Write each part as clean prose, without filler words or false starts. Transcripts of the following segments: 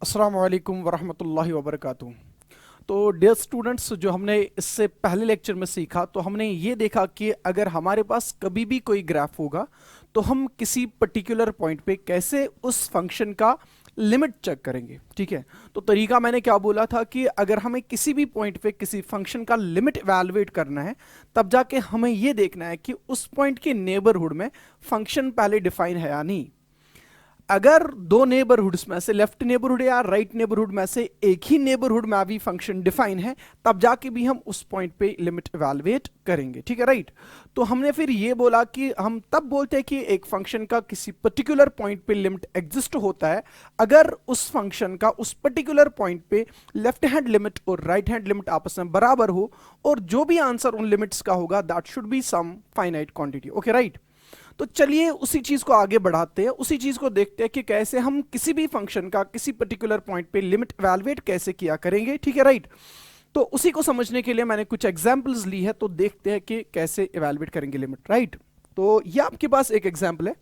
अस्सलाम वालेकुम वरहमतुल्लाहि वबरकातुहू। तो डियर स्टूडेंट्स, जो हमने इससे पहले लेक्चर में सीखा तो हमने ये देखा कि अगर हमारे पास कभी भी कोई ग्राफ होगा तो हम किसी पर्टिकुलर पॉइंट पे कैसे उस फंक्शन का लिमिट चेक करेंगे। ठीक है, तो तरीका मैंने क्या बोला था कि अगर हमें किसी भी पॉइंट पे किसी फंक्शन का लिमिट इवैल्यूएट करना है तब जाके हमें ये देखना है कि उस पॉइंट के नेबरहुड में फंक्शन पहले डिफाइन है या नहीं। अगर दो नेबरहुड्स में से लेफ्ट नेबरहुड या राइट नेबरहुड में से एक ही नेबरहुड में भी फंक्शन डिफाइन है तब जाके भी हम उस पॉइंट पे लिमिट इवैल्यूएट करेंगे। ठीक है, राइट। तो हमने फिर ये बोला कि हम तब बोलते हैं कि एक फंक्शन का किसी पर्टिकुलर पॉइंट पे लिमिट एग्जिस्ट होता है अगर उस फंक्शन का उस पर्टिकुलर पॉइंट पे लेफ्ट हैंड लिमिट और राइट हैंड लिमिट आपस में बराबर हो और जो भी आंसर उन लिमिट्स का होगा that should be some finite quantity. Okay, right. तो चलिए उसी चीज को आगे बढ़ाते हैं, उसी चीज को देखते हैं कि कैसे हम किसी भी फंक्शन का किसी पर्टिकुलर पॉइंट पे लिमिट इवैल्यूएट कैसे किया करेंगे। ठीक है, राइट। तो उसी को समझने के लिए मैंने कुछ एग्जांपल्स ली है, तो देखते हैं कि कैसे इवैल्यूएट करेंगे लिमिट। राइट, तो ये आपके पास एक एग्जांपल है।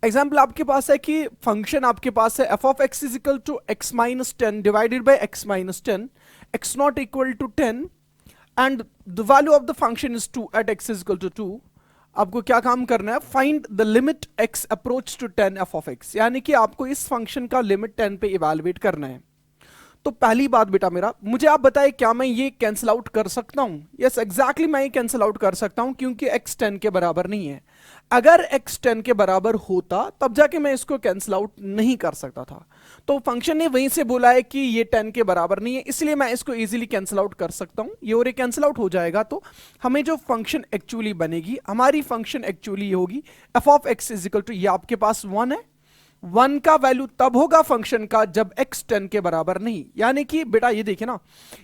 एग्जाम्पल आपके पास है कि फंक्शन आपके पास है f of x is equal to x minus 10 divided by x minus 10, x not equal to 10 and the value of the function is 2 at x is equal to 2। आपको क्या काम करना है? Find the limit x approach to 10 f of x, यानी कि आपको इस function का लिमिट 10 पे इवैल्यूएट करना है। तो पहली बात बेटा मेरा, मुझे आप बताएं क्या मैं ये कैंसिल आउट कर सकता हूं? यस, एग्जैक्टली मैं ये कैंसिल आउट कर सकता हूं क्योंकि x 10 के बराबर नहीं है। अगर x 10 के बराबर होता तब जाके मैं इसको कैंसिल आउट नहीं कर सकता था। तो फंक्शन ने वहीं से बोला है कि ये 10 के बराबर नहीं है, इसलिए मैं इसको इजीली कैंसिल आउट कर सकता हूं। ये और ये कैंसिल आउट हो जाएगा तो हमें जो फंक्शन एक्चुअली बनेगी, हमारी फंक्शन एक्चुअली होगी f of x is equal to, ये आपके पास 1 है। 1 का वैल्यू तब होगा फंक्शन का जब x 10 के बराबर नहीं, यानी कि बेटा ये देखिए ना,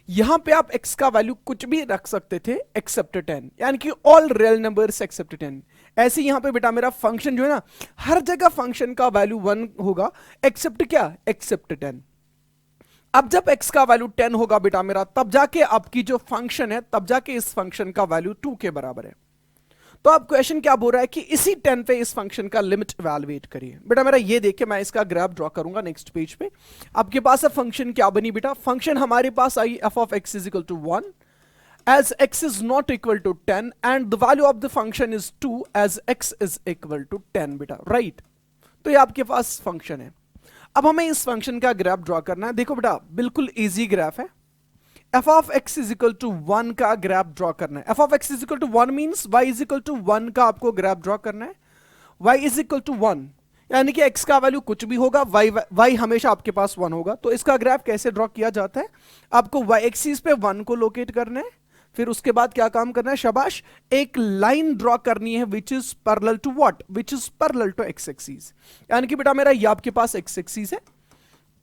यहां पे आप x का वैल्यू कुछ भी रख सकते थे एक्सेप्ट 10, यानी कि ऑल रियल नंबर्स एक्सेप्ट 10। ऐसे यहां पे बेटा मेरा फंक्शन जो है ना, हर जगह फंक्शन का वैल्यू 1 होगा एक्सेप्ट क्या? एक्सेप्ट 10। अब जब x का वैल्यू 10 होगा बेटा मेरा, तब जाके आपकी जो फंक्शन है तब जाके इस फंक्शन का वैल्यू 2 के बराबर है। तो अब क्वेश्चन क्या बोल रहा है कि इसी 10 पे इस फंक्शन का लिमिट इवैल्यूएट करिए। बेटा मेरा ये देखिए, मैं इसका ग्राफ ड्रॉ करूंगा नेक्स्ट पेज पे। आपके पास है फंक्शन क्या बनी बेटा? फंक्शन हमारे पास आई F of x is equal to 1 as x is not equal to 10 and the value of the function is 2 as x is equal to 10 बेटा, राइट। तो ये आपके पास फंक्शन है। अब हमें इस फंक्शन का ग्राफ ड्रॉ करना है। देखो बेटा, बिल्कुल इजी ग्राफ है। F of x is equal to 1 का ग्राफ ड्रॉ करना है। F of x is equal to 1 means y is equal to 1 का आपको ग्राफ ड्रॉ करना है। y इज इक्वल टू 1 यानी कि x का वैल्यू कुछ भी होगा, y हमेशा आपके पास 1 होगा। तो इसका ग्राफ कैसे ड्रॉ किया जाता है? आपको y एक्सिस पे 1 को लोकेट करना है, फिर उसके बाद क्या काम करना है? शाबाश, एक लाइन ड्रॉ करनी है which is parallel to what? Which is parallel to x axis. यानी कि बेटा मेरा ये आपके पास x एक्सिस है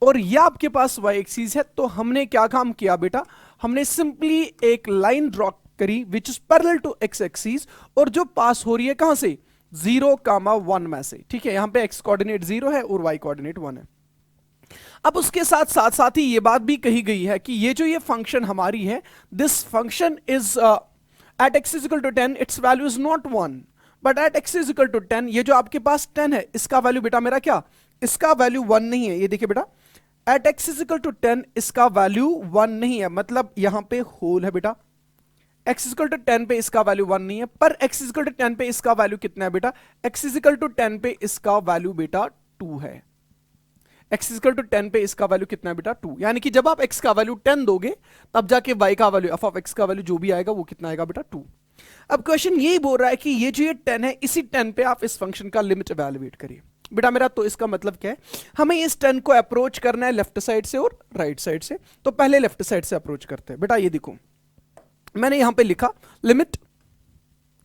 और ये आपके पास y एक्सिस है। तो हमने क्या काम किया बेटा? हमने सिंपली एक लाइन ड्रॉ करी which is parallel to x axis और जो पास हो रही है कहां से? 0,1 में से। ठीक है, यहां पे x कोऑर्डिनेट 0 है और y कोऑर्डिनेट 1 है। अब उसके साथ साथ साथ ही ये बात भी कही गई है कि ये जो ये फंक्शन हमारी है, this function is at x is equal to 10 its value is not 1 but at x is equal to 10, ये जो आपके पास 10 है इसका वैल्यू बेटा मेरा क्या? इसका वैल्यू 1 नहीं है। ये देखिए बेटा, at x is equal to 10 इसका वैल्यू 1 नहीं है, मतलब यहां पे होल है बेटा। x इज इक्वल टू 10 पे इसका वैल्यू 1 नहीं है, पर x इज इक्वल टू 10 पे इसका वैल्यू कितना है बेटा? x इज इक्वल टू 10 पे इसका वैल्यू बेटा 2 है। x इज इक्वल टू 10 पे इसका वैल्यू कितना है बेटा? 2। यानी कि जब आप x का वैल्यू 10 दोगे तब जाके y का वैल्यू, f ऑफ x का वैल्यू जो भी आएगा वो कितना आएगा बेटा? 2। अब क्वेश्चन यही बोल रहा है कि ये जो ये 10 है, इसी 10 पे आप इस फंक्शन का लिमिट इवैल्यूएट करिए बेटा मेरा। तो इसका मतलब क्या है? हमें इस 10 को अप्रोच करना है लेफ्ट साइड से और राइट साइड से। तो पहले लेफ्ट साइड से अप्रोच करते हैं। बेटा ये देखो, मैंने यहां पे लिखा लिमिट,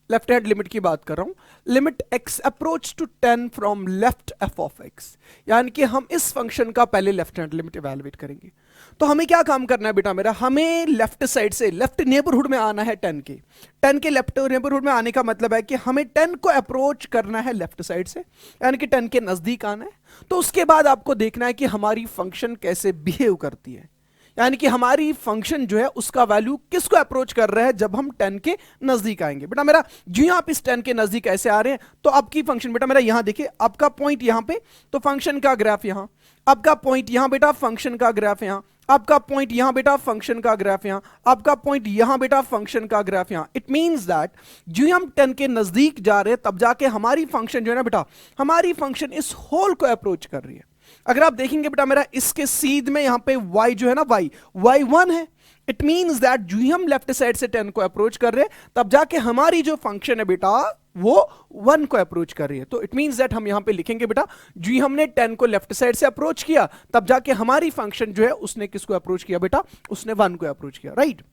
लेफ्ट हैंड लिमिट की बात कर रहा हूं, limit x approach to 10 from left f of x, यानी कि हम इस फंक्शन का पहले लेफ्ट हैंड लिमिट इवैल्यूएट करेंगे। तो हमें क्या काम करना है बेटा मेरा? हमें लेफ्ट साइड से लेफ्ट नेबरहुड में आना है 10 के। 10 के लेफ्ट नेबरहुड में आने का मतलब है कि हमें 10 को अप्रोच करना है लेफ्ट साइड से, यानी कि 10 के नजदीक आना है। तो उसके बाद आपको देखना है कि हमारी फंक्शन कैसे बिहेव करती है, यानी कि हमारी फंक्शन जो है उसका वैल्यू किसको अप्रोच कर रहा है जब हम 10 के नजदीक आएंगे। बेटा मेरा जो आप इस 10 के नजदीक ऐसे आ रहे हैं तो आपकी फंक्शन बेटा मेरा यहां देखिए, आपका पॉइंट यहां पे, तो फंक्शन का ग्राफ यहां, आपका पॉइंट यहां बेटा फंक्शन का ग्राफ यहां, आपका पॉइंट यहां बेटा फंक्शन का ग्राफ यहां, आपका पॉइंट यहां बेटा फंक्शन का ग्राफ यहां। इट मींस दैट जो ही हम 10 के नजदीक जा रहे हैं तब जाके हमारी फंक्शन जो है ना बेटा, हमारी फंक्शन इस होल को अप्रोच कर रही है। अगर आप देखेंगे बेटा मेरा इसके सीध में यहां पे y जो है ना y 1 है। इट मींस दैट जो ही हम लेफ्ट साइड से 10 को अप्रोच कर रहे हैं तब जाके हमारी जो फंक्शन है बेटा वो 1 को अप्रोच कर रही है। तो इट मींस दैट हम यहां पे लिखेंगे बेटा जो ही हमने 10 को लेफ्ट साइड से अप्रोच किया तब जाके हमारी फंक्शन जो है उसने किसको अप्रोच किया बेटा, उसने 1 को अप्रोच किया, राइट।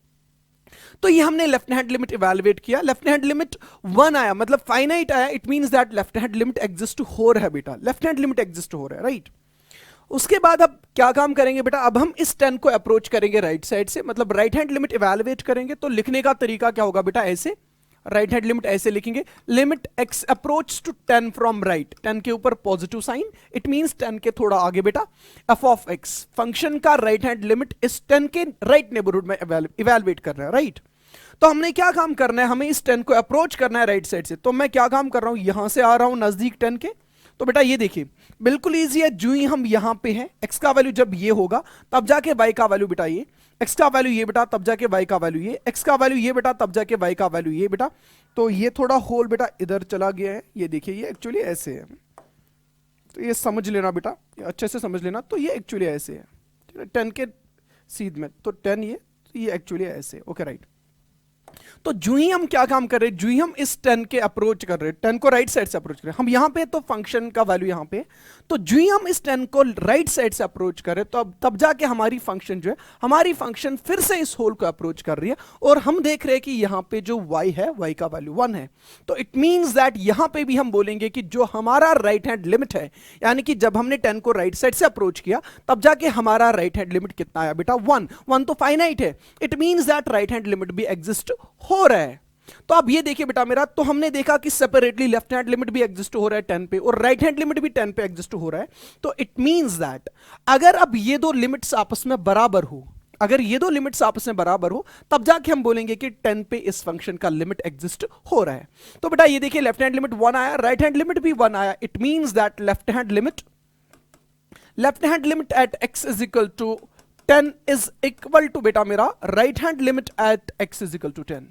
तो ये हमने लेफ्ट हैंड लिमिट इवैल्यूएट किया, लेफ्ट हैंड लिमिट 1 आया मतलब फाइनाइट आया। It means that left hand limit exist हो रहा है बेटा, लेफ्ट हैंड लिमिट एग्जिस्ट हो रहा है, राइट। उसके बाद अब क्या काम करेंगे बेटा, अब हम इस 10 को अप्रोच करेंगे राइट साइड से, मतलब राइट हैंड लिमिट इवैल्यूएट करेंगे। तो लिखने का तरीका क्या होगा बेटा, ऐसे राइट हैंड लिमिट ऐसे लिखेंगे, limit x approach to 10 from right, 10 के ऊपर पॉजिटिव साइन, इट मींस 10 के थोड़ा आगे बेटा f ऑफ x, फंक्शन का राइट हैंड लिमिट इस 10 के राइट नेबरहुड में इवैल्यूएट करना है, राइट। तो हमने क्या काम करना है, हमें इस 10 को अप्रोच करना है राइट साइड से। तो मैं क्या काम कर रहा हूं, यहां से आ रहा हूं नजदीक 10 के। तो बेटा ये देखिए बिल्कुल इजी है, जो ही हम यहां पे हैं x का वैल्यू जब ये होगा तब जाके y का वैल्यू बेटा ये, x का वैल्यू ये बेटा तब जाके y का वैल्यू ये, x का वैल्यू ये बेटा तब जाके y का वैल्यू ये बेटा। तो ये थोड़ा होल बेटा इधर चला गया है, ये देखिए ये एक्चुअली ऐसे है। तो ये समझ लेना बेटा, ये अच्छे से समझ लेना। तो ये एक्चुअली ऐसे है 10 के सीध में, तो 10 ये एक्चुअली ऐसे, ओके राइट। तो जो ही हम क्या काम कर रहे हैं, जो ही हम इस 10 के अप्रोच कर रहे हैं, 10 को राइट साइड से अप्रोच कर रहे हैं, हम यहां पे तो फंक्शन का वैल्यू यहां पे, तो जो ही हम इस 10 को राइट साइड से अप्रोच कर रहे हैं तो अब तब जाके हमारी फंक्शन जो है, हमारी फंक्शन फिर से इस होल को अप्रोच कर रही है और हम देख रहे हैं कि यहां पे जो y है y का वैल्यू 1 है। तो इट मींस दैट यहां पे भी हम बोलेंगे कि जो हमारा राइट हैंड लिमिट है, यानी कि जब हमने 10 को राइट साइड से अप्रोच किया तब जाके हमारा राइट हैंड लिमिट कितना आया बेटा, 1 तो फाइनाइट है। It means that right hand limit भी एग्जिस्ट हो रहा है। तो अब ये देखिए बेटा मेरा, तो हमने देखा कि सेपरेटली लेफ्ट हैंड लिमिट भी एग्जिस्ट हो रहा है 10 पे और राइट हैंड लिमिट भी 10 पे एग्जिस्ट हो रहा है। तो इट मींस दैट अगर अब ये दो लिमिट्स आपस में बराबर हो, अगर ये दो लिमिट्स आपस में बराबर हो तब जाके हम बोलेंगे कि 10 पे इस फंक्शन का लिमिट एग्जिस्ट हो रहा है। तो बेटा ये देखिए लेफ्ट हैंड लिमिट 1 आया, राइट हैंड लिमिट भी 1 आया। It means that left hand limit at x is equal to 10 is equal to बेटा मेरा right hand limit at x is equal to 10,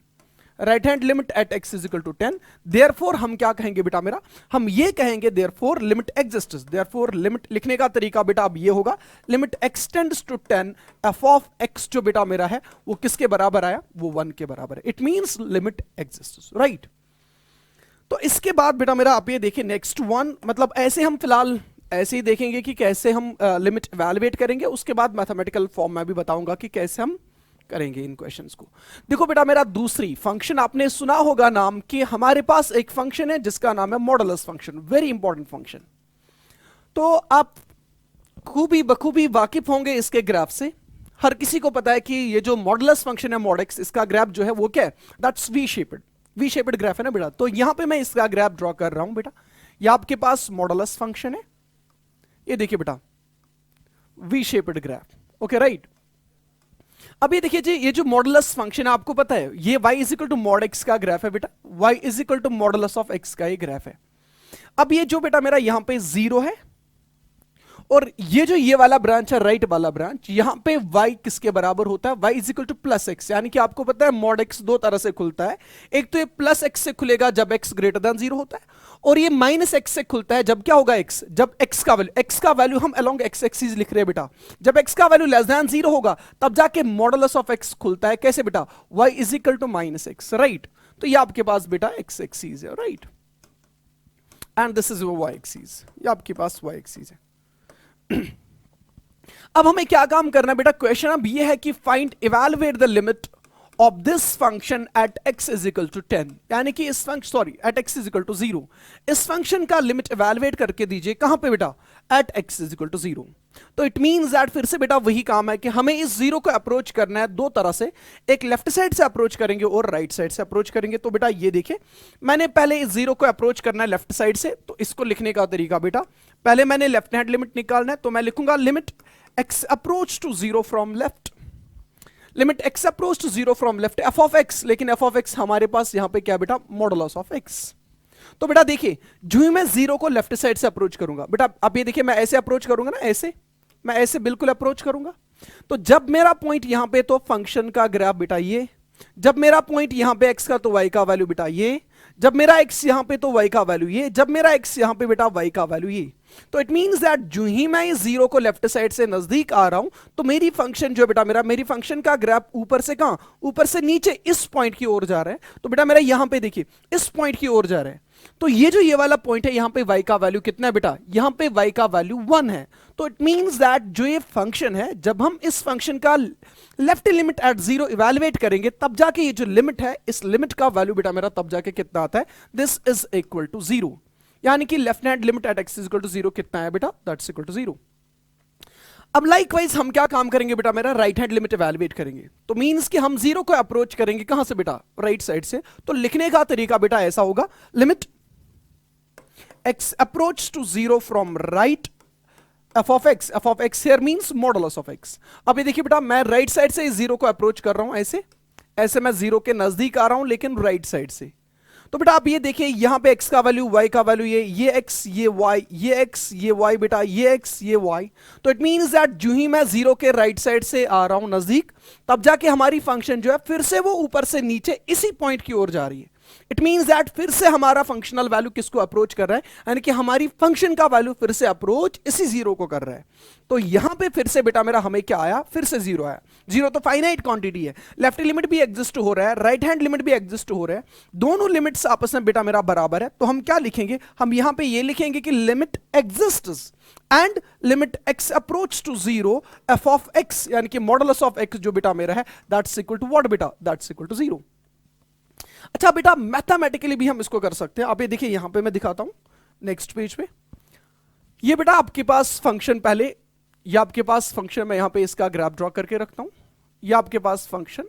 right hand limit at x is equal to 10। Therefore हम क्या कहेंगे बेटा मेरा, हम ये कहेंगे therefore limit exists. Therefore limit लिखने का तरीका बेटा अब ये होगा, limit x tends to 10 f of x जो बेटा मेरा है वो किसके बराबर आया, वो 1 के बराबर है। It means limit exists, right. तो इसके बाद बेटा मेरा आप ये देखिए नेक्स्ट वन, मतलब ऐसे हम फिलहाल ऐसे ही देखेंगे कि कैसे हम लिमिट इवैल्यूएट करेंगे। उसके बाद मैथमेटिकल फॉर्म में भी बताऊंगा कि कैसे हम करेंगे इन क्वेश्चंस को। देखो बेटा मेरा दूसरी फंक्शन, आपने सुना होगा नाम कि हमारे पास एक फंक्शन है जिसका नाम है modulus function, very important function. तो आप बखूबी वाकिफ होंगे इसके ग्राफ से। हर किसी को पता है कि ये जो मॉडुलस फंक्शन है मॉड x, इसका ग्राफ जो है वो क्या है, दैट्स वी शेपेड ग्राफ है ना बेटा। तो यहां पे मैं इसका ग्राफ ड्रॉ कर रहा हूं बेटा। ये आपके पास मॉडुलस फंक्शन है, ये देखिए बेटा V shaped graph, okay right. अब ये देखिए जी, ये जो मॉडुलस फंक्शन है आपको पता है ये y is equal to mod x का ग्राफ है बेटा, y is equal to modulus of x का ये ग्राफ है। अब ये जो बेटा मेरा यहां पे 0 है और ये जो ये वाला ब्रांच है राइट वाला ब्रांच, यहां पे y किसके बराबर होता है, y is equal two plus x. यानी कि आपको पता है मॉड x दो तरह से खुलता है, एक तो ये प्लस एक्स से खुलेगा जब x ग्रेटर देन 0 होता है, और ये माइनस एक्स से खुलता है जब क्या होगा x, जब x का वैल्यू हम अलोंग x एक्सिस लिख रहे हैं बेटा, जब x का वैल्यू लेस देन 0 होगा तब जाके मॉडुलस ऑफ x खुलता है। कैसे बेटा, y is equal to minus x, right. तो ये आपके पास बेटा x एक्सिस है, right, and this is y axis, ये आपके पास y एक्सिस है। अब हमें क्या काम करना है बेटा, क्वेश्चन अब ये है कि find evaluate the limit of this function at x is equal to 10, यानी कि इस function at x is equal to 0, इस फंक्शन का लिमिट इवैल्यूएट करके दीजिए। कहां पे बेटा, at x is equal to 0। तो इट मींस दैट फिर से बेटा वही काम है कि हमें इस 0 को अप्रोच करना है दो तरह से, एक लेफ्ट साइड से अप्रोच करेंगे और राइट साइड से अप्रोच करेंगे। तो बेटा ये देखिए, मैंने पहले इस 0 को अप्रोच करना है लेफ्ट साइड से, तो इसको लिखने का तरीका बेटा, पहले मैंने लेफ्ट हैंड लिमिट निकालना है, तो मैं लिखूंगा limit x approach to 0 from left, limit x approach to 0 from left f of x, लेकिन f ऑफ x हमारे पास यहां पे क्या बेटा, मॉडुलस ऑफ x। तो बेटा देखिए जो ही मैं 0 को लेफ्ट साइड से अप्रोच करूंगा बेटा, अब ये देखिए मैं ऐसे अप्रोच करूंगा ना, ऐसे मैं ऐसे बिल्कुल अप्रोच करूंगा। तो जब मेरा पॉइंट यहां पे, तो फंक्शन का ग्राफ बेटा ये, जब मेरा पॉइंट यहां पे x का, तो y का वैल्यू बेटा ये, जब मेरा x यहां पे तो y का वैल्यू ये, जब मेरा x यहां पे बेटा y का वैल्यू ये। तो इट मींस दैट जो ही मैं इस जीरो को लेफ्ट साइड से नजदीक आ रहा हूं, तो मेरी फंक्शन जो बेटा, मेरी फंक्शन का ग्राफ ऊपर से कहां, ऊपर से नीचे इस पॉइंट की ओर जा रहा है। तो बेटा मेरा यहां पे देखिए इस पॉइंट की ओर जा रहा है। तो ये जो ये वाला पॉइंट है, यहां पे y का वैल्यू कितना है बेटा, यहां पे y का वैल्यू 1 है। तो इट मींस दैट जो ये फंक्शन है, जब हम इस फंक्शन का left limit at zero evaluate करेंगे, तब जाके ये जो लिमिट है, इस लिमिट का वैल्यू बेटा मेरा तब जाके कितना आता है, दिस इज इक्वल टू 0। यानी कि left hand limit at x is equal to 0 कितना है बेटा, दैट्स इक्वल टू 0। अब लाइकवाइज हम क्या काम करेंगे बेटा, मेरा राइट हैंड लिमिट इवैल्यूएट करेंगे। तो मींस कि हम जीरो को अप्रोच करेंगे कहां से बेटा, राइट साइड से। तो लिखने का तरीका बेटा ऐसा होगा, limit x approach to 0 from right f of x here means modulus of x। अब ये देखिए बेटा, मैं राइट साइड से इस जीरो को अप्रोच कर रहा हूं, ऐसे ऐसे मैं जीरो के नजदीक आ रहा हूं, लेकिन राइट साइड से। तो बेटा आप ये देखिए, यहां पे x का वैल्यू, y का वैल्यू ये x ये y, ये x ये y बेटा, ये x ये y। तो इट मींस दैट जो ही मैं जीरो के राइट साइड से आ रहा हूं नजदीक, तब जाके हमारी फंक्शन जो है फिर से वो ऊपर से नीचे इसी पॉइंट की ओर जा रही है। इट मींस दैट फिर से हमारा फंक्शनल वैल्यू किसको अप्रोच कर रहा है, यानी कि हमारी फंक्शन का वैल्यू फिर से अप्रोच इसी जीरो को कर रहा है। तो यहां पे फिर से बेटा मेरा हमें क्या आया, फिर से जीरो आया। जीरो तो फाइनाइट क्वांटिटी है, लेफ्ट लिमिट भी एग्जिस्ट हो रहा है, राइट हैंड लिमिट भी एग्जिस्ट हो रहा है, दोनों लिमिट्स आपस में बेटा मेरा बराबर है। तो हम क्या लिखेंगे, हम यहां पे ये लिखेंगे कि limit exists and limit x approach to 0 f of x, यानी कि मॉडुलस ऑफ x जो बेटा मेरा है, दैट्स इक्वल टू व्हाट बेटा, दैट्स इक्वल टू 0। अच्छा बेटा मैथमेटिकली भी हम इसको कर सकते हैं। आप ये देखिए, यहां पे मैं दिखाता हूं नेक्स्ट पेज पे। ये बेटा आपके पास फंक्शन, पहले ये आपके पास फंक्शन, मैं यहां पे इसका ग्राफ ड्रॉ करके रखता हूं। ये आपके पास फंक्शन,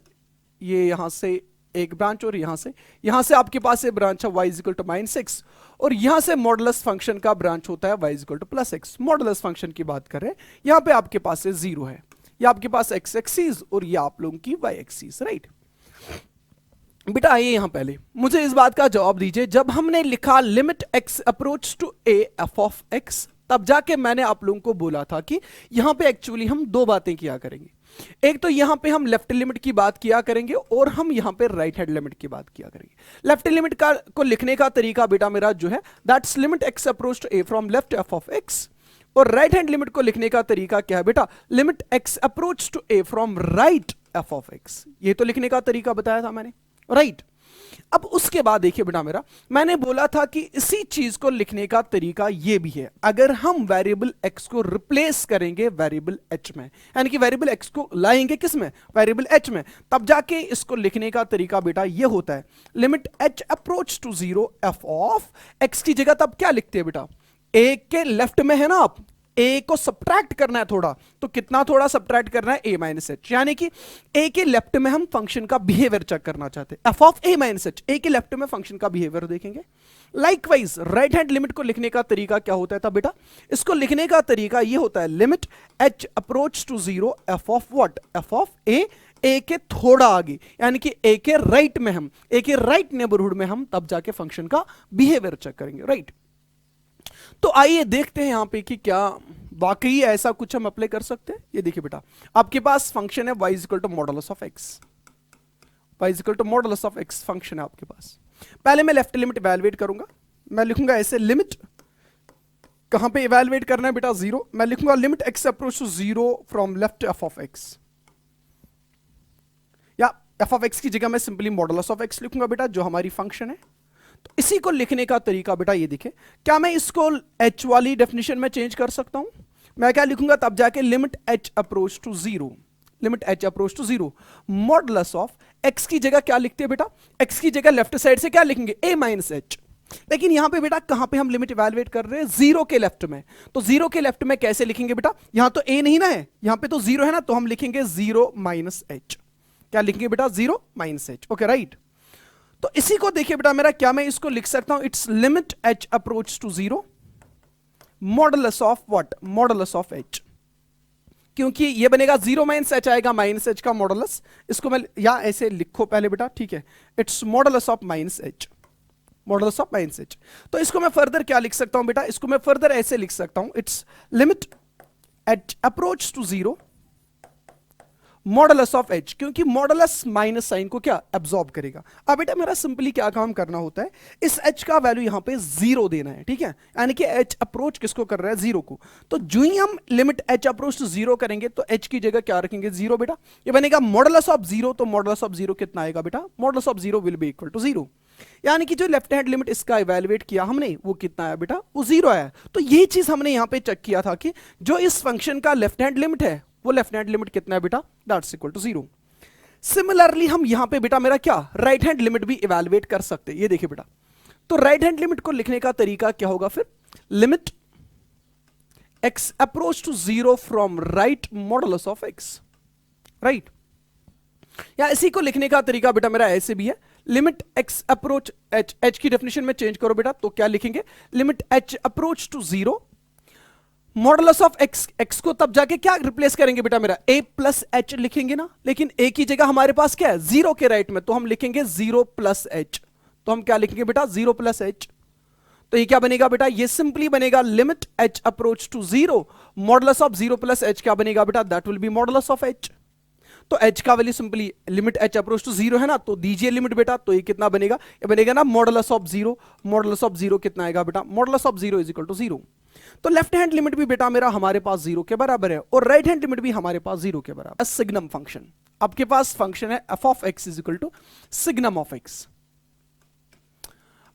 ये यहां से एक ब्रांच और यहां से आपके पास ये ब्रांच है y इज इक्वल टू -6, और यहां से मॉडुलस फंक्शन का ब्रांच होता है y is equal to +x। Modulus function की बात कर रहे हैं, यहां पे आपके पास 0 है, ये आपके पास x एक्सिस और ये आप लोगों की y एक्सिस, राइट। बेटा आइए यहां पहले मुझे इस बात का जवाब दीजिए, जब हमने लिखा limit x approach to a f of x, तब जाके मैंने आप लोगों को बोला था कि यहां पे एक्चुअली हम दो बातें किया करेंगे। एक तो यहां पे हम लेफ्ट लिमिट की बात किया करेंगे, और हम यहां पे राइट हैंड लिमिट की बात किया करेंगे। लेफ्ट लिमिट का को लिखने का तरीका बेटा मेरा जो है, that's limit x approach to a from left f of x, और राइट हैंड लिमिट को लिखने का तरीका क्या है बेटा, limit x approach to a from right f of x। ये तो लिखने का तरीका बताया था मैंने, राइट। अब उसके बाद देखिए बेटा मेरा, मैंने बोला था कि इसी चीज को लिखने का तरीका ये भी है, अगर हम वेरिएबल x को रिप्लेस करेंगे वेरिएबल h में, यानी कि वेरिएबल x को लाएंगे किस में, वेरिएबल h में, तब जाके इसको लिखने का तरीका बेटा ये होता है, limit h approach to 0 f of x की जगह तब क्या लिखते हैं बेटा, a के लेफ्ट में है ना, आप a को सब्ट्रैक्ट करना है थोड़ा, तो कितना थोड़ा सब्ट्रैक्ट करना है, a माइनस एच, यानी कि a के लेफ्ट में हम फंक्शन का बिहेवियर चेक करना चाहते हैं, f of a minus H, a के लेफ्ट में फंक्शन का बिहेवियर देखेंगे। लाइकवाइज राइट हैंड लिमिट को लिखने का तरीका क्या होता है था बेटा, इसको लिखने का तरीका ये होता है, limit h approach to 0 f of what, f of a के थोड़ा आगे, यानी कि a के राइट में हम, a के राइट नेबरहुड में हम तब जाके फंक्शन का बिहेवियर चेक करेंगे, राइट। तो आइए देखते हैं यहां पे कि क्या वाकई ऐसा कुछ हम अप्लाई कर सकते हैं। ये देखिए बेटा, आपके पास फंक्शन है y is equal to modulus of x, y is equal to modulus of x function है आपके पास। पहले मैं लेफ्ट लिमिट इवैल्यूएट करूंगा, मैं लिखूंगा ऐसे, लिमिट कहां पे इवैल्यूएट करना है बेटा, 0, मैं लिखूंगा limit x approach to 0 from left f of x, या f ऑफ x की जगह मैं सिंपली मॉडुलस ऑफ x लिखूंगा बेटा, जो हमारी फंक्शन है। तो इसी को लिखने का तरीका बेटा ये देखिए, क्या मैं इसको h वाली डेफिनेशन में चेंज कर सकता हूं, मैं क्या लिखूंगा तब जाके, limit h approach to 0, limit h approach to 0 modulus of x की जगह क्या लिखते हैं बेटा, x की जगह लेफ्ट साइड से क्या लिखेंगे, a माइनस एच। लेकिन यहां पे बेटा कहां पे हम लिमिट इवैल्यूएट कर रहे हैं, 0 के लेफ्ट में, तो 0 के लेफ्ट में कैसे लिखेंगे बेटा, यहां तो a नहीं ना है, यहां पे तो 0 है ना, तो हम लिखेंगे 0 माइनस एच, क्या लिखेंगे बेटा, 0 माइनस एच, ओके राइट। तो इसी को देखिए बेटा मेरा, क्या मैं इसको लिख सकता हूं, it's limit h approach to 0 modulus of what, modulus of h, क्योंकि ये बनेगा 0 माइनस एच आएगा, माइनस एच का मॉडुलस, इसको मैं या ऐसे लिखो पहले बेटा, ठीक है, it's modulus of minus h, modulus of minus h. तो इसको मैं फर्दर क्या लिख सकता हूं बेटा, इसको मैं फर्दर ऐसे लिख सकता हूं, it's limit h approach to zero modulus of h, क्योंकि मॉडुलस माइनस साइन को क्या एब्जॉर्ब करेगा। अब बेटा मेरा सिंपली क्या काम करना होता है, इस एच का वैल्यू यहां पे जीरो देना है, ठीक है, यानी कि एच अप्रोच किसको कर रहा है, जीरो को। तो जो ही हम limit h approach to zero करेंगे तो एच की जगह क्या रखेंगे, जीरो बेटा, ये बनेगा मॉडुलस ऑफ जीरो। तो मॉडुलस ऑफ जीरो कितना आएगा बेटा, modulus of zero will be equal to zero, यानी कि जो लेफ्ट हैंड लिमिट इसका इवैल्यूएट किया हमने वो कितना आया बेटा, वो जीरो आया। तो ये चीज हमने यहां पे चेक किया था कि जो इस फंक्शन का लेफ्ट हैंड लिमिट है वो लेफ्ट हैंड लिमिट कितना है बेटा, that's equal to zero. Similarly हम यहां पे बेटा मेरा क्या राइट हैंड लिमिट भी इवैल्यूएट कर सकते हैं। ये देखिए बेटा, तो राइट हैंड लिमिट को लिखने का तरीका क्या होगा फिर, limit x approach to zero from right modulus of x, right. या इसी को लिखने का तरीका बेटा मेरा ऐसे भी है, limit x approach h, h की डेफिनेशन में चेंज करो बेटा, तो क्या लिखेंगे, limit h approach to zero modulus of x, x को तब जाके क्या रिप्लेस करेंगे बेटा मेरा, ए प्लस एच लिखेंगे ना, लेकिन ए की जगह हमारे पास क्या है, जीरो के राइट में, तो हम लिखेंगे जीरो प्लस एच। तो हम क्या लिखेंगे बेटा, जीरो प्लस एच। तो ये क्या बनेगा बेटा, ये सिंपली बनेगा limit h approach to zero modulus of zero plus h, क्या बनेगा बेटा, that will be modulus of h. तो एच का value simply limit h approach to zero है ना, तो दीजिए लिमिट बेटा, तो ये कितना बनेगा, ये बनेगा ना modulus of zero. Modulus of zero कितना आएगा बेटा, modulus of zero is equal to zero. तो लेफ्ट हैंड लिमिट भी बेटा मेरा हमारे पास जीरो के बराबर है और राइट हैंड लिमिट भी हमारे पास जीरो के बराबर। सिग्नम फंक्शन, आपके पास फंक्शन है f of x is equal to signum of x.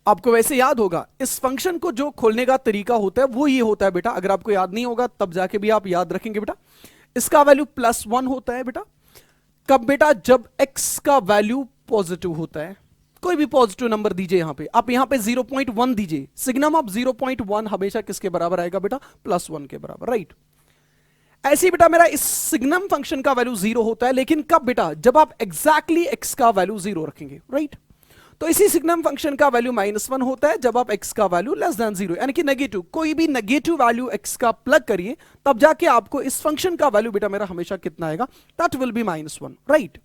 आपको वैसे याद होगा इस फंक्शन को जो खोलने का तरीका होता है वो ये होता है बेटा, अगर आपको याद नहीं होगा तब जाके भी आप याद रखेंगे बेटा, इसका वैल्यू प्लस वन होता है बेटा, कब बेटा, जब x का वैल्यू पॉजिटिव होता है। कोई भी पॉजिटिव नंबर दीजिए यहां पे, आप यहां पे 0.1 दीजिए, सिग्नम ऑफ 0.1 हमेशा किसके बराबर आएगा बेटा, प्लस वन के बराबर, राइट। ऐसे ही बेटा मेरा इस सिग्नम फंक्शन का वैल्यू जीरो होता है, लेकिन कब बेटा, जब आप एग्जैक्टली x का वैल्यू जीरो रखेंगे, राइट। तो इसी सिग्नम फंक्शन का वैल्यू माइनस वन होता है जब आप x का वैल्यू लेस देन जीरो, यानी कि नेगेटिव, कोई भी नेगेटिव वैल्यू x का प्लग करिए तब जाके आपको इस फंक्शन का वैल्यू बेटा मेरा हमेशा कितना आएगा, that will B minus one, right.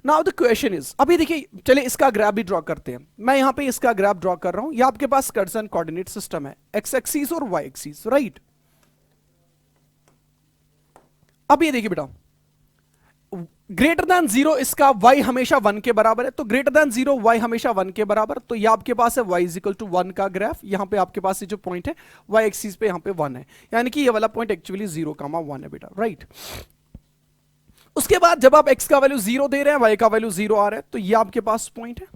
Now the question is, अभी देखिए चलिए इसका ग्राफ भी ड्रॉ करते हैं। मैं यहां पे इसका ग्राफ ड्रॉ कर रहा हूं, ये आपके पास कार्टेशियन कोऑर्डिनेट सिस्टम है, x एक्सिस और y एक्सिस, राइट। अब ये देखिए बेटा, ग्रेटर देन जीरो इसका y हमेशा वन के बराबर है, तो ग्रेटर देन जीरो y हमेशा वन के बराबर, तो ये आपके पास है y is equal to one का ग्राफ। यहां पे आपके पास ये जो पॉइंट है y एक्सिस पे यहां पे वन है, यानी कि ये वाला पॉइंट एक्चुअली 0,1 है बेटा, राइट। उसके बाद जब आप x का वैल्यू जीरो दे रहे हैं, y का वैल्यू जीरो आ रहा है, तो ये आपके पास पॉइंट है।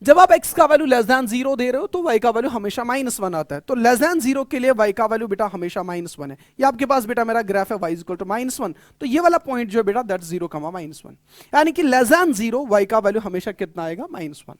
जब आप x का वैल्यू लेस देन जीरो दे रहे हो तो y का वैल्यू हमेशा माइनस वन आता है, तो लेस देन जीरो के लिए y का वैल्यू बेटा हमेशा माइनस वन है। ये आपके पास बेटा मेरा ग्राफ है y equal to minus one, तो ये वाला पॉइंट जो है बेटा दैट 0,-1, यानी कि लेस देन जीरो y का वैल्यू हमेशा कितना आएगा, minus one.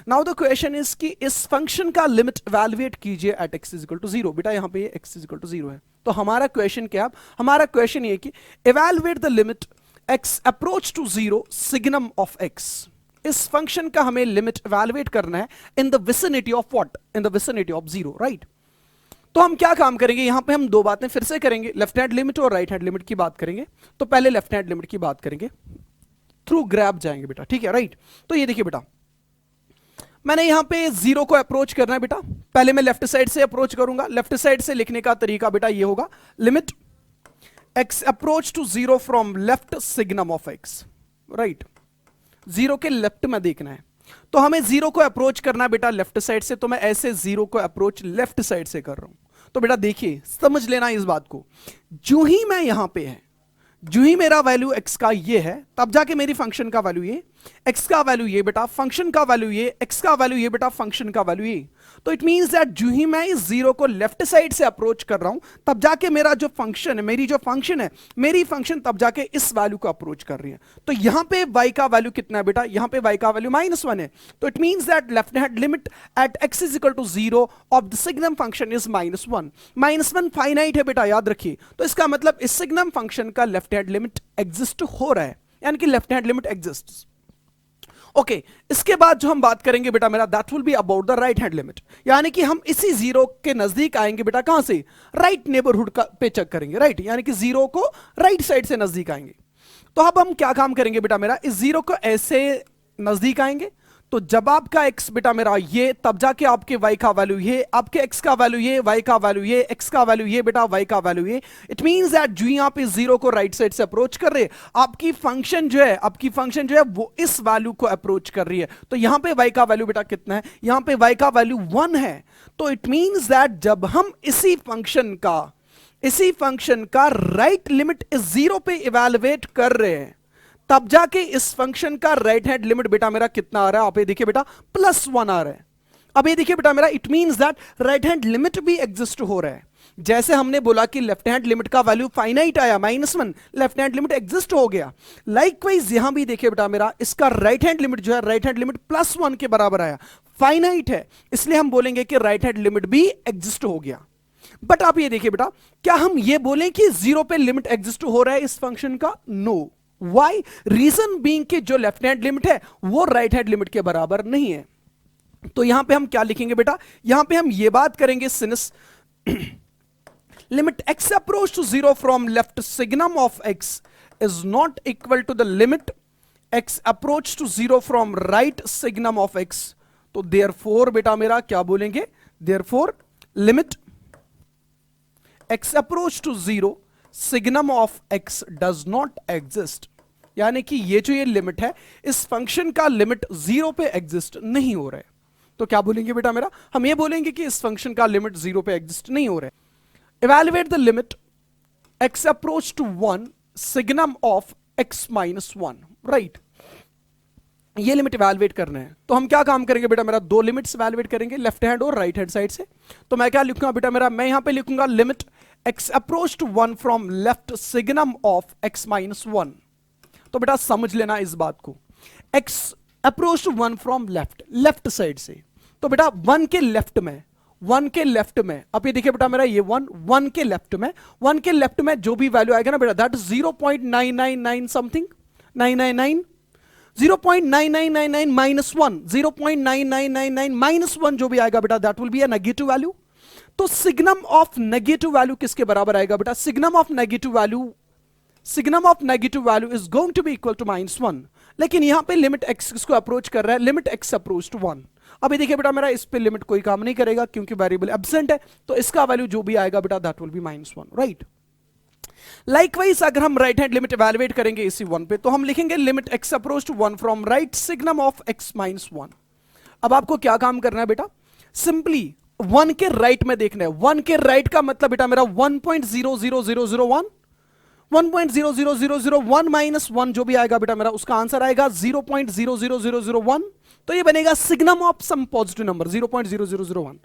Now the question is कि इस फंक्शन का लिमिट इवैल्यूएट कीजिए at x is equal to zero. बेटा यहां पे x is equal to zero है, तो हमारा क्वेश्चन क्या है, हमारा क्वेश्चन ये कि evaluate the limit x approach to zero signum of x। इस फंक्शन का हमें लिमिट इवैल्यूएट करना है in the vicinity of what, in the vicinity of zero, right. तो हम क्या काम करेंगे, यहां पे हम दो बातें फिर से करेंगे, लेफ्ट हैंड लिमिट और राइट हैंड लिमिट की बात करेंगे। तो पहले लेफ्ट हैंड लिमिट की बात करेंगे, थ्रू ग्रैब जाएंगे बेटा, ठीक है, राइट। तो ये देखिए बेटा, मैंने यहां पे जीरो को अप्रोच करना है बेटा, पहले मैं लेफ्ट साइड से अप्रोच करूंगा। लेफ्ट साइड से लिखने का तरीका बेटा ये होगा, limit x approach to zero from left signum of x, right. Zero के लेफ्ट में देखना है, तो हमें जीरो को अप्रोच करना है बेटा लेफ्ट साइड से, तो मैं ऐसे जीरो को अप्रोच लेफ्ट साइड से कर रहा हूं। तो बेटा देखिए समझ लेना इस बात को, जो ही मैं यहां पे है, जो ही मेरा वैल्यू x का ये है, तब जाके मेरी फंक्शन का वैल्यू ये, x का वैल्यू ये बेटा, फंक्शन का वैल्यू ये, x का वैल्यू ये बेटा, फंक्शन का वैल्यू ये। तो इट मींस दैट जो ही मैं इस जीरो को लेफ्ट साइड से अप्रोच कर रहा हूं, तब जाके मेरा जो फंक्शन है, मेरी जो फंक्शन है, मेरी फंक्शन तब जाके इस वैल्यू को अप्रोच कर रही है। तो यहां पे y का वैल्यू कितना है बेटा, यहां पे y का वैल्यू -1 है, तो it means that left hand limit at x is equal to zero of the signum function is -1। -1 finite है बेटा, याद रखिए। तो इसका मतलब इस सिग्नम फंक्शन का लेफ्ट हैंड लिमिट एग्जिस्ट हो रहा है, यानी कि left hand limit exist. Okay, इसके बाद जो हम बात करेंगे बेटा मेरा, that will be about the right hand limit, यानी कि हम इसी जीरो के नजदीक आएंगे बेटा, कहां से, राइट नेबरहुड का पे चेक करेंगे, राइट, यानी कि जीरो को राइट साइड से नजदीक आएंगे। तो अब हम क्या काम करेंगे बेटा मेरा, इस जीरो को ऐसे नजदीक आएंगे, तो जब आपका x बेटा मेरा ये, तब जाके आपके y का वैल्यू ये, आपके x का वैल्यू ये, y का वैल्यू ये, x का वैल्यू ये बेटा, y का वैल्यू ये। इट मींस दैट जो यहां पे जीरो को राइट साइड से अप्रोच कर रहे हैं, आपकी फंक्शन जो है, आपकी फंक्शन जो है वो इस वैल्यू को अप्रोच कर रही है। तो यहां पे y का वैल्यू बेटा कितना है, यहां पे y का वैल्यू 1 है। तो इट मींस दैट जब हम इसी फंक्शन का राइट लिमिट इस जीरो पे इवेलुएट कर रहे हैं, तब जाके इस फंक्शन का राइट हैंड लिमिट बेटा मेरा कितना आ रहा है, आप ये देखिए बेटा +1 आ रहा है। अब ये देखिए बेटा मेरा, it means that right hand limit भी एग्जिस्ट हो रहा है। जैसे हमने बोला कि लेफ्ट हैंड लिमिट का वैल्यू फाइनाइट आया -1, लेफ्ट हैंड लिमिट एग्जिस्ट हो गया। लाइकवाइज यहां भी देखिए बेटा मेरा, इसका राइट हैंड लिमिट जो है, राइट हैंड लिमिट +1 के बराबर आया, फाइनाइट है, इसलिए हम बोलेंगे कि राइट हैंड लिमिट भी एग्जिस्ट हो गया। बट आप ये देखिए बेटा, क्या हम ये बोलें कि जीरो पे लिमिट एग्जिस्ट हो रहा है इस फंक्शन का? नो। वाई? रीजन बीइंग कि जो लेफ्ट हैंड लिमिट है वो राइट हैंड लिमिट के बराबर नहीं है। तो यहां पे हम क्या लिखेंगे बेटा, यहां पे हम ये बात करेंगे, since limit x approach to zero from left signum of x is not equal to the limit x approach to zero from right signum of x। तो देयरफॉर बेटा मेरा क्या बोलेंगे, therefore limit x approach to zero signum of x does not exist. यानी कि ये जो ये लिमिट है, इस फंक्शन का लिमिट जीरो पे एग्जिस्ट नहीं हो रहा है। तो क्या बोलेंगे बेटा मेरा, हम ये बोलेंगे कि इस फंक्शन का लिमिट जीरो पे एग्जिस्ट नहीं हो रहा है। Evaluate the limit x approach to 1 signum of x -1, right. ये लिमिट इवेलुएट करना है, तो हम क्या काम करेंगे बेटा मेरा, दो लिमिट्स इवेलुएट करेंगे, लेफ्ट हैंड और राइट हैंड साइड से। तो मैं क्या लिखूंगा बेटा मेरा, मैं यहां पे लिखूंगा limit x approach to 1 from left signum of x -1। तो बेटा समझ लेना इस बात को, x approach to 1 from left side से। तो बेटा 1 के लेफ्ट में, अब ये देखिए बेटा मेरा, ये 1 के लेफ्ट में जो भी वैल्यू आएगा ना बेटा, दैट 0.999 समथिंग 999 0.9999 -1, 0.9999 -1 जो भी आएगा बेटा, that will be a negative value. तो सिग्नम ऑफ नेगेटिव वैल्यू किसके बराबर आएगा बेटा, signum of negative value is going to be equal to -1। लेकिन यहां पे लिमिट x किसको अप्रोच कर रहा है, लिमिट x अप्रोच टू 1। अभी देखिए बेटा मेरा, इस पे लिमिट कोई काम नहीं करेगा क्योंकि वेरिएबल एब्सेंट है, तो इसका वैल्यू जो भी आएगा बेटा, that will B -1, right. Likewise अगर हम राइट हैंड लिमिट इवेलुएट करेंगे इसी 1 पे, तो हम लिखेंगे limit x approach to 1 from right signum of x -1। अब आपको क्या काम करना है बेटा, सिंपली 1 के राइट में देखना है। 1 के राइट का मतलब बेटा मेरा 1.00001, 1.00001 -1 जो भी आएगा बेटा मेरा, उसका आंसर आएगा 0.00001। तो ये बनेगा signum of some positive number 0.0001।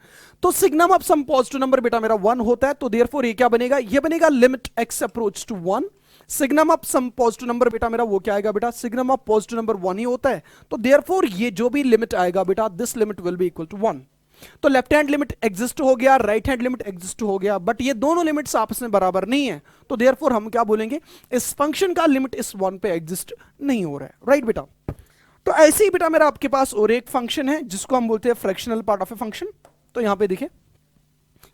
तो signum of some positive number बेटा मेरा 1 होता है, तो देयरफॉर ये क्या बनेगा, ये बनेगा limit x approach to 1 signum of some positive number बेटा मेरा, वो क्या आएगा बेटा, सिग्नम ऑफ पॉजिटिव नंबर 1 ही होता है। तो देयरफॉर ये जो भी लिमिट आएगा बेटा, this limit will be equal to 1। तो लेफ्ट हैंड लिमिट एग्जिस्ट हो गया, राइट हैंड लिमिट एग्जिस्ट हो गया, बट ये दोनों लिमिट्स आपस में बराबर नहीं है। तो देयरफॉर हम क्या बोलेंगे, इस फंक्शन का लिमिट इस 1 पे एग्जिस्ट नहीं हो रहा है, राइट बेटा। तो ऐसे ही बेटा मेरा आपके पास और एक फंक्शन है जिसको हम बोलते हैं fractional part of a function. तो यहां पे देखिए,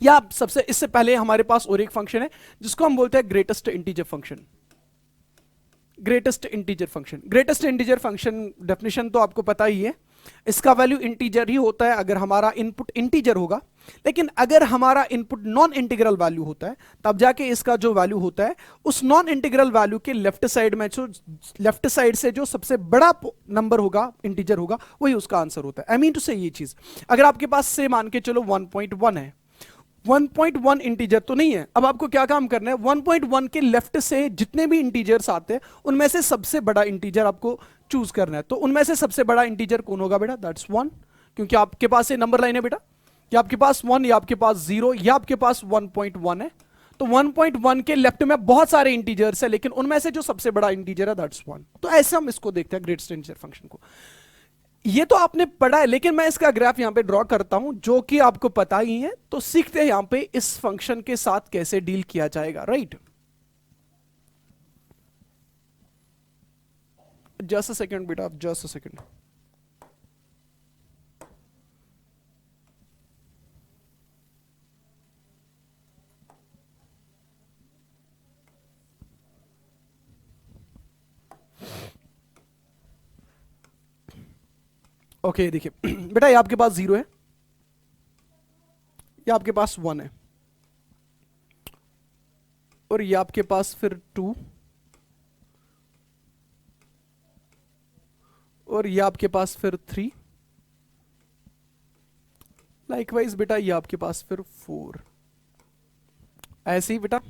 या सबसे इससे पहले हमारे पास और एक फंक्शन है जिसको हम बोलते हैं greatest integer function. Greatest integer function definition तो आपको पता ही है, इसका वैल्यू इंटीजर ही होता है अगर हमारा इनपुट इंटीजर होगा। लेकिन अगर हमारा इनपुट नॉन इंटीग्रल वैल्यू होता है, तब जाके इसका जो वैल्यू होता है, उस नॉन इंटीग्रल वैल्यू के लेफ्ट साइड में, जो लेफ्ट साइड से जो सबसे बड़ा नंबर होगा, इंटीजर होगा, वही उसका आंसर होता है। आई मीन टू से ये चीज, अगर आपके पास से मान के चलो 1.1 है, 1.1 इंटीजर तो नहीं है। अब आपको क्या काम करना है, 1.1 के लेफ्ट से जितने भी इंटीजर्स आते हैं उनमें से सबसे बड़ा इंटीजर आपको चूज करना है। तो उनमें से सबसे बड़ा इंटीजर कौन होगा बेटा, दैट्स 1, क्योंकि आपके पास ये नंबर लाइन है बेटा, या आपके पास 1 या आपके पास 0 या आपके पास 1.1 है। तो 1.1 के लेफ्ट में बहुत सारे इंटीजर्स है, लेकिन उनमें से जो सबसे बड़ा इंटीजर है दैट्स 1। तो ऐसे हम इसको देखते हैं ग्रेटेस्ट इंटीजर फंक्शन को। ये तो आपने पढ़ा है, लेकिन मैं इसका ग्राफ यहां पे ड्रॉ करता हूं जो कि आपको पता ही है। तो सीखते हैं यहां पे इस फंक्शन के साथ कैसे डील किया जाएगा, राइट। जस्ट अ सेकंड बेटा, जस्ट अ सेकंड। ओके देखिए बेटा, ये आपके पास 0 है, ये आपके पास 1 है, और ये आपके पास फिर 2, और ये आपके पास फिर 3, लाइकवाइज बेटा ये आपके पास फिर 4, ऐसे ही बेटा।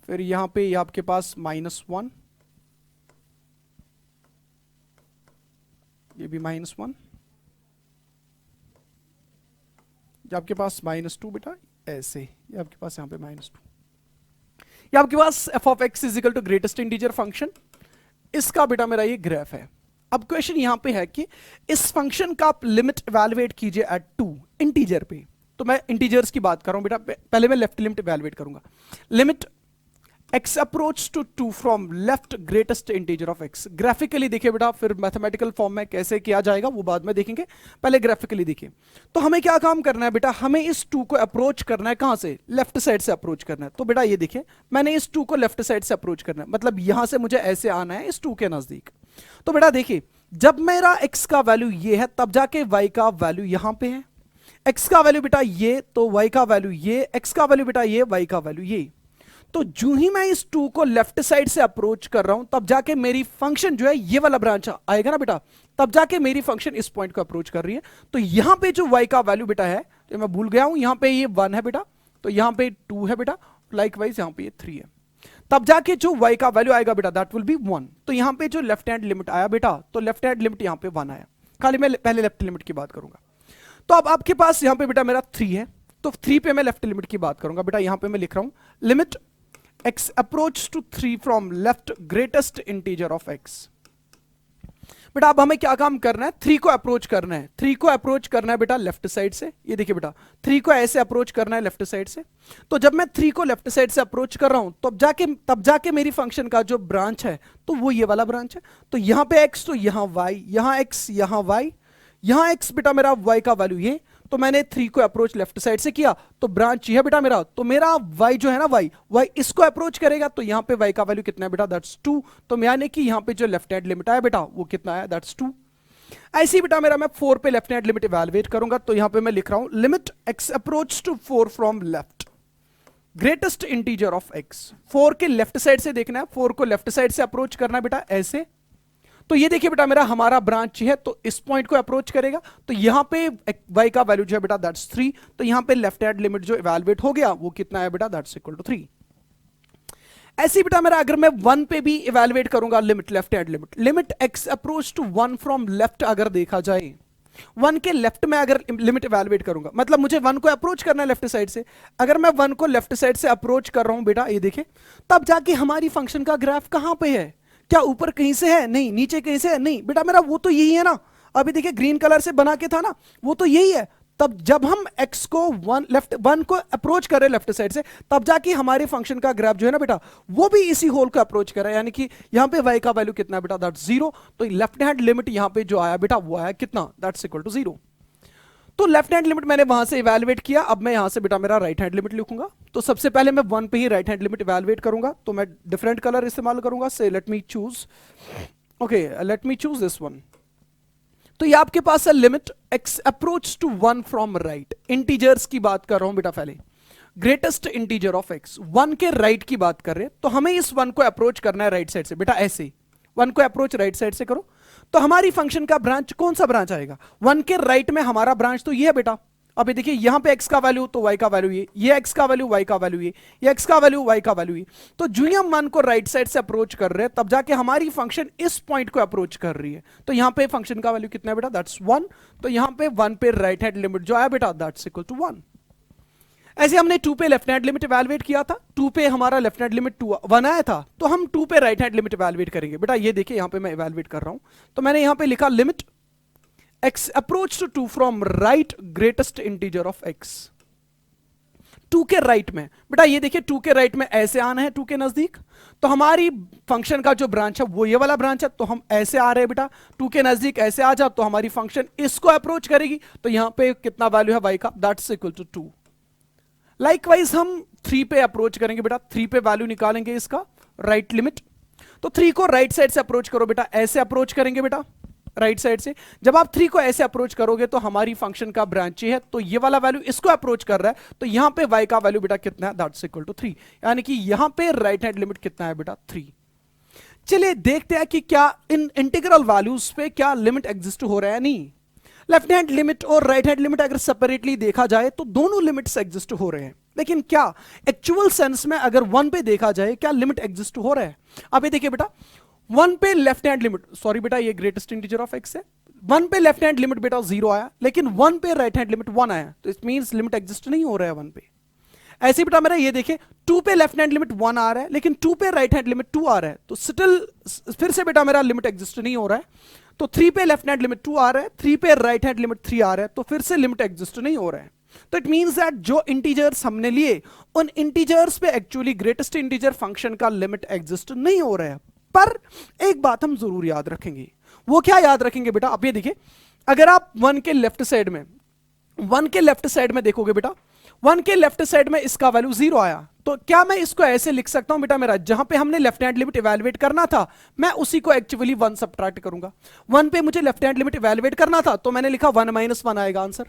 फिर यहां पे ये आपके पास -1, ये भी -1, ये आपके पास -2 बेटा, ऐसे ये आपके पास यहां पे -2। ये आपके पास f of x is equal to greatest integer function, इसका बेटा मेरा ये ग्राफ है। अब क्वेश्चन यहां पे है कि इस फंक्शन का आप लिमिट इवैल्यूएट कीजिए एट 2 इंटीजर पे। तो मैं इंटीजर्स की बात कर रहा हूं बेटा, पहले मैं लेफ्ट लिमिट इवैल्यूएट करूंगा। Limit x approach to 2 from left greatest integer of x। Graphically देखिए बेटा, फिर मैथमेटिकल फॉर्म में कैसे किया जाएगा वो बाद में देखेंगे, पहले ग्राफिकली देखिए। तो हमें क्या काम करना है बेटा, हमें इस 2 को अप्रोच करना है, कहां से, लेफ्ट साइड से अप्रोच करना है। तो बेटा ये देखिए, मैंने इस 2 को लेफ्ट साइड से अप्रोच करना है, मतलब यहां से मुझे ऐसे आना है इस 2 के नजदीक। तो बेटा देखिए, जब मेरा x का वैल्यू ये है तब जाके y का वैल्यू यहां पे है। x का वैल्यू बेटा ये, तो y का वैल्यू ये, x का वैल्यू बेटा ये, y का वैल्यू ये। तो जो ही मैं इस 2 को लेफ्ट साइड से अप्रोच कर रहा हूं तब जाके मेरी फंक्शन जो है ये वाला ब्रांच आएगा ना बेटा, तब जाके मेरी फंक्शन इस पॉइंट को अप्रोच कर रही है। तो यहां पे जो y का वैल्यू बेटा है, तो मैं भूल गया हूं, यहां पे ये 1 है बेटा, तो यहां पे 2 है बेटा, लाइकवाइज यहां पे ये 3 है। तब जाके जो y का वैल्यू आएगा बेटा दैट विल बी 1। तो यहां पे जो लेफ्ट हैंड लिमिट आया बेटा, तो लेफ्ट हैंड लिमिट यहां पे 1 आया। खाली मैं पहले लेफ्ट लिमिट की बात करूंगा। तो अब आपके पास यहां पे बेटा मेरा 3 है, तो 3 पे मैं लेफ्ट लिमिट की बात करूंगा बेटा। यहां पे मैं लिख रहा हूं limit x approach to 3 from left greatest integer of x। बेटा अब हमें क्या काम करना है, 3 को अप्रोच करना है। 3 को अप्रोच करना है बेटा लेफ्ट साइड से, ये देखिए बेटा 3 को ऐसे अप्रोच करना है लेफ्ट साइड से। तो जब मैं 3 को लेफ्ट साइड से अप्रोच कर रहा हूं तब जाके मेरी फंक्शन का जो ब्रांच है तो वो ये वाला ब्रांच है। तो यहां पे x, तो यहां y, यहां x, यहां y, यहां x बेटा मेरा y का वैल्यू ये। तो मैंने 3 को अप्रोच लेफ्ट साइड से किया, तो ब्रांच ये है बेटा मेरा, तो मेरा y जो है ना y इसको अप्रोच करेगा, तो यहां पे y का वैल्यू कितना है बेटा, दैट्स 2। तो यानी कि यहां पे जो लेफ्ट हैंड लिमिट आया बेटा वो कितना है, दैट्स 2। ऐसे ही बेटा मेरा मैं 4 पे लेफ्ट हैंड लिमिट इवैल्यूएट करूंगा। तो यहां पे मैं लिख रहा हूं limit x approach to 4 from left greatest integer of x। 4 के लेफ्ट साइड से देखना है, 4 को लेफ्ट साइड से अप्रोच करना है बेटा ऐसे। तो ये देखिए बेटा मेरा हमारा ब्रांच है, तो इस पॉइंट को अप्रोच करेगा। तो यहां पे y का वैल्यू जो है बेटा दैट्स 3। तो यहां पे लेफ्ट हैंड लिमिट जो इवैल्यूएट हो गया वो कितना है बेटा, दैट्स इक्वल टू 3। ऐसे ही बेटा मेरा अगर मैं 1 पे भी इवैल्यूएट करूंगा limit, left hand limit x approach to 1 from left अगर देखा जाए, 1 के लेफ्ट में अगर लिमिट इवैल्यूएट करूंगा, मतलब मुझे 1 को अप्रोच करना है लेफ्ट साइड से। अगर मैं 1 को लेफ्ट साइड से अप्रोच कर रहा हूं बेटा, ये देखें, तब जाके हमारी फंक्शन का ग्राफ कहां पे है, क्या ऊपर कहीं से है, नहीं नीचे कहीं से है, नहीं बेटा मेरा वो तो यही है ना। अभी देखिए ग्रीन कलर से बना के था ना, वो तो यही है। तब जब हम x को 1 को अप्रोच कर रहे हैं लेफ्ट साइड से, तब जाके हमारे फंक्शन का ग्राफ जो है ना बेटा वो भी इसी होल को अप्रोच कर रहा है, यानी कि यहां पे y का वैल्यू कितना है बेटा, दैट्स 0। तो लेफ्ट हैंड लिमिट यहां पे जो आया बेटा वो आया कितना, दैट्स इक्वल टू 0। तो लेफ्ट हैंड लिमिट मैंने वहां से इवैल्यूएट किया। अब मैं यहां से बेटा मेरा राइट हैंड लिमिट लिखूंगा। तो सबसे पहले मैं 1 पे ही राइट हैंड लिमिट इवैल्यूएट करूंगा। तो मैं डिफरेंट कलर इस्तेमाल करूंगा, से let me choose, okay let me choose this one. तो ये आपके पास है limit x approach to 1 from right, integers की बात कर रहा हूं बेटा, पहले ग्रेटेस्ट इंटीजर ऑफ x, 1 के राइट की बात कर रहे हैं। तो हमें इस 1 को अप्रोच करना है राइट साइड से बेटा, ऐसे 1 को अप्रोच राइट साइड से करो। तो हमारी फंक्शन का ब्रांच कौन सा ब्रांच आएगा, 1 के राइट में हमारा ब्रांच तो ये है बेटा। अब ये देखिए यहां पे x का वैल्यू तो y का वैल्यू ये x का वैल्यू y का वैल्यू ये x का वैल्यू y का वैल्यू ये। तो जो ही हम 1 को राइट साइड से अप्रोच कर रहे हैं तब जाके हमारी फंक्शन इस पॉइंट को अप्रोच कर रही है। तो यहां पे फंक्शन का वैल्यू कितना है बेटा, दैट्स 1। तो यहां पे 1 पे राइट हैंड लिमिट जो आया बेटा दैट्स इक्वल टू 1। ऐसे हमने 2 पे लेफ्ट हैंड लिमिट इवैल्यूएट किया था, 2 पे हमारा लेफ्ट हैंड लिमिट 1 आया था, तो हम 2 पे राइट हैंड लिमिट इवैल्यूएट करेंगे बेटा। ये देखिए यहां पे मैं इवैल्यूएट कर रहा हूं, तो मैंने यहां पे लिखा limit x approach to 2 from right greatest integer of x। 2 के राइट में बेटा, ये देखिए 2 के राइट में ऐसे आना है 2 के नजदीक। तो हमारी फंक्शन का जो ब्रांच है वो ये वाला ब्रांच है, तो हम ऐसे आ रहे हैं बेटा 2 के नजदीक, ऐसे आ जा, तो हमारी फंक्शन इसको अप्रोच करेगी। तो यहां पे कितना वैल्यू है y का, दैट्स इक्वल टू 2। लाइकवाइज हम 3 पे अप्रोच करेंगे बेटा, 3 पे वैल्यू निकालेंगे इसका राइट लिमिट। तो 3 को राइट साइड से अप्रोच करो बेटा, ऐसे अप्रोच करेंगे बेटा। राइट साइड से। जब आप 3 को ऐसे अप्रोच करोगे तो हमारी फंक्शन का ब्रांच है, तो ये वाला वैल्यू इसको अप्रोच कर रहा है, तो यहां पे y का वैल्यू बेटा कितना है, दैट्स इक्वल टू 3, यानी कि यहां पे राइट हैंड लिमिट कितना है बेटा 3। चलिए देखते हैं कि क्या इन इंटीग्रल वैल्यूज पे क्या लिमिट एग्जिस्ट हो रहा है, नहीं। लेफ्ट हैंड लिमिट और राइट हैंड लिमिट अगर सेपरेटली देखा जाए तो दोनों लिमिट्स एग्जिस्ट हो रहे हैं, लेकिन क्या एक्चुअल सेंस में अगर 1 पे देखा जाए क्या लिमिट एग्जिस्ट हो रहा है। अब ये देखिए बेटा 1 पे लेफ्ट हैंड लिमिट, सॉरी बेटा ये ग्रेटेस्ट इंटीजर ऑफ x है, 1 पे लेफ्ट हैंड लिमिट बेटा 0 आया, लेकिन 1 पे राइट हैंड लिमिट 1 आया, तो इट मींस लिमिट एग्जिस्ट नहीं हो रहा है 1 पे। ऐसे बेटा मेरा ये देखें 2 पे लेफ्ट हैंड लिमिट 1 आ रहा है, लेकिन 2 पे राइट हैंड लिमिट 2 आ रहा है, तो स्टिल फिर से बेटा मेरा लिमिट एग्जिस्ट नहीं हो रहा है। तो 3 पे लेफ्ट हैंड लिमिट 2 आ रहा है, 3 पे राइट हैंड लिमिट 3 आ रहा है, तो फिर से लिमिट एग्जिस्ट नहीं हो रहा है। तो इट मींस दैट जो इंटीजर्स हमने लिए उन इंटीजर्स पे एक्चुअली ग्रेटेस्ट इंटीजर फंक्शन का लिमिट एग्जिस्ट नहीं हो रहा है। पर एक बात हम जरूर याद रखेंगे, वो क्या याद रखेंगे बेटा, अब ये देखिए अगर आप 1 के लेफ्ट साइड में देखोगे बेटा, 1 के लेफ्ट साइड में इसका वैल्यू 0 आया, तो क्या मैं इसको ऐसे लिख सकता हूं बेटा मेरा, जहां पे हमने लेफ्ट हैंड लिमिट इवैल्यूएट करना था मैं उसी को एक्चुअली 1 सब्ट्रैक्ट करूंगा। 1 पे मुझे लेफ्ट हैंड लिमिट इवैल्यूएट करना था तो मैंने लिखा 1 - 1 आएगा आंसर।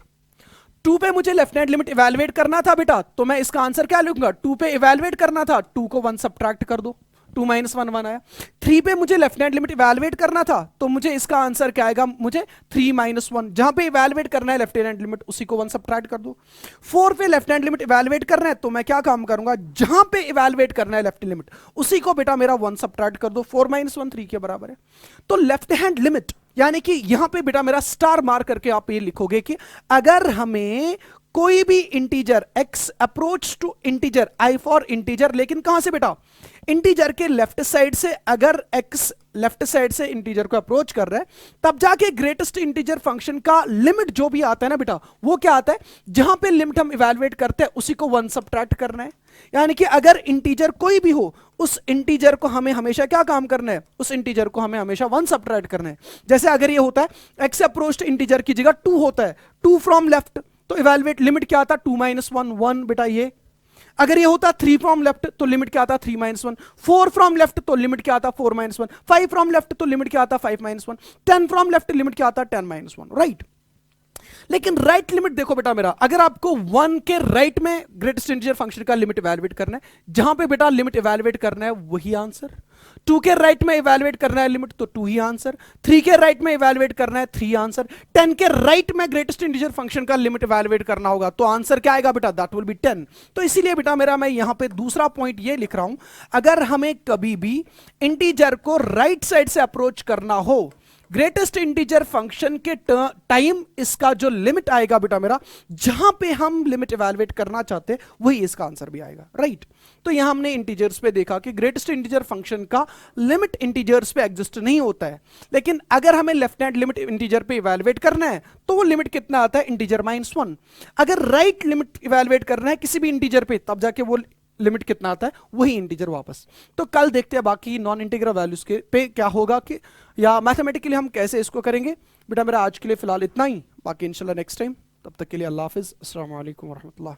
2 पे मुझे लेफ्ट हैंड लिमिट इवैल्यूएट करना था बेटा, तो मैं इसका आंसर क्या लिखूंगा, 2 पे इवैल्यूएट करना था, 2 को 1 सब्ट्रैक्ट कर दो, 2 - 1 1 आया। 3 पे मुझे लेफ्ट हैंड लिमिट इवैल्यूएट करना था, तो मुझे इसका आंसर क्या आएगा, मुझे 3 - 1, जहां पे इवैल्यूएट करना है लेफ्ट हैंड लिमिट उसी को 1 सब्ट्रैक्ट कर दो। 4 पे लेफ्ट हैंड लिमिट इवैल्यूएट करना है, तो मैं क्या काम करूंगा, जहां पे इवैल्यूएट करना है लेफ्ट लिमिट उसी को बेटा मेरा 1 सब्ट्रैक्ट कर दो, 4 - 1 3 के बराबर है। तो लेफ्ट हैंड लिमिट यानी कि यहां पे बेटा मेरा स्टार मार्क करके आप ये लिखोगे कि अगर हमें कोई भी integer x approach to integer i for integer, लेकिन कहां से बेटा, इंटीजर के लेफ्ट साइड से, अगर x लेफ्ट साइड से इंटीजर को अप्रोच कर रहा है तब जाके ग्रेटेस्ट इंटीजर फंक्शन का लिमिट जो भी आता है ना बेटा, वो क्या आता है, जहां पे लिमिट हम इवैल्यूएट करते हैं उसी को 1 सब्ट्रैक्ट करना है। यानी कि अगर इंटीजर कोई भी हो उस इंटीजर को हमें हमेशा क्या काम करना है, उस इंटीजर को हमें हमेशा 1 सब्ट्रैक्ट करना है। जैसे अगर ये होता है x अप्रोच इंटीजर की जगह 2 होता है, 2 फ्रॉम लेफ्ट, तो इवैल्यूएट लिमिट क्या आता, 2 - 1 1 बेटा ये। अगर ये होता 3 फ्रॉम लेफ्ट तो लिमिट क्या आता, 3 - 1, 4 फ्रॉम लेफ्ट तो लिमिट क्या आता, 4 - 1, 5 फ्रॉम लेफ्ट तो लिमिट क्या आता, 5 - 1, 10 फ्रॉम लेफ्ट लिमिट क्या आता, 10 - 1, राइट। लेकिन राइट लिमिट देखो बेटा मेरा, अगर आपको 1 के राइट में ग्रेटेस्ट इंटीजर फंक्शन का लिमिट इवैल्यूएट करना है, जहां पे बेटा लिमिट इवैल्यूएट करना है वही आंसर। 2 के राइट में इवैल्यूएट करना है लिमिट तो 2 ही आंसर, 3 के राइट में इवैल्यूएट करना है 3 आंसर, 10 के राइट में ग्रेटेस्ट इंटीजर फंक्शन का लिमिट इवैल्यूएट करना होगा तो आंसर क्या आएगा बेटा, दैट विल बी 10। तो इसीलिए बेटा मेरा मैं यहां पे दूसरा पॉइंट ये लिख रहा हूं, अगर हमें कभी भी इंटीजर को राइट साइड से अप्रोच करना हो ग्रेटेस्ट इंटीजर फंक्शन के टाइम, इसका जो लिमिट आएगा बेटा मेरा, जहां पे हम लिमिट इवैल्यूएट करना चाहते हैं वही इसका आंसर भी आएगा, राइट। तो यहां हमने इंटीजर्स पे देखा कि ग्रेटेस्ट इंटीजर फंक्शन का लिमिट इंटीजर्स पे एग्जिस्ट नहीं होता है, लेकिन अगर हमें लेफ्ट हैंड लिमिट इंटीजर पे इवैल्यूएट करना है तो वो लिमिट कितना आता है, इंटीजर -1। अगर राइट लिमिट इवैल्यूएट करना है किसी भी इंटीजर पे तब जाके वो लिमिट कितना आता है, वही इंटीजर वापस। तो कल देखते हैं बाकी नॉन इंटीग्रल वैल्यूज के पे क्या होगा कि या मैथमेटिकली हम कैसे इसको करेंगे। बेटा मेरा आज के लिए फिलहाल इतना ही, बाकी इंशाल्लाह नेक्स्ट टाइम। तब तक के लिए अल्लाह हाफिज, अस्सलाम वालेकुम रहमतुल्लाह।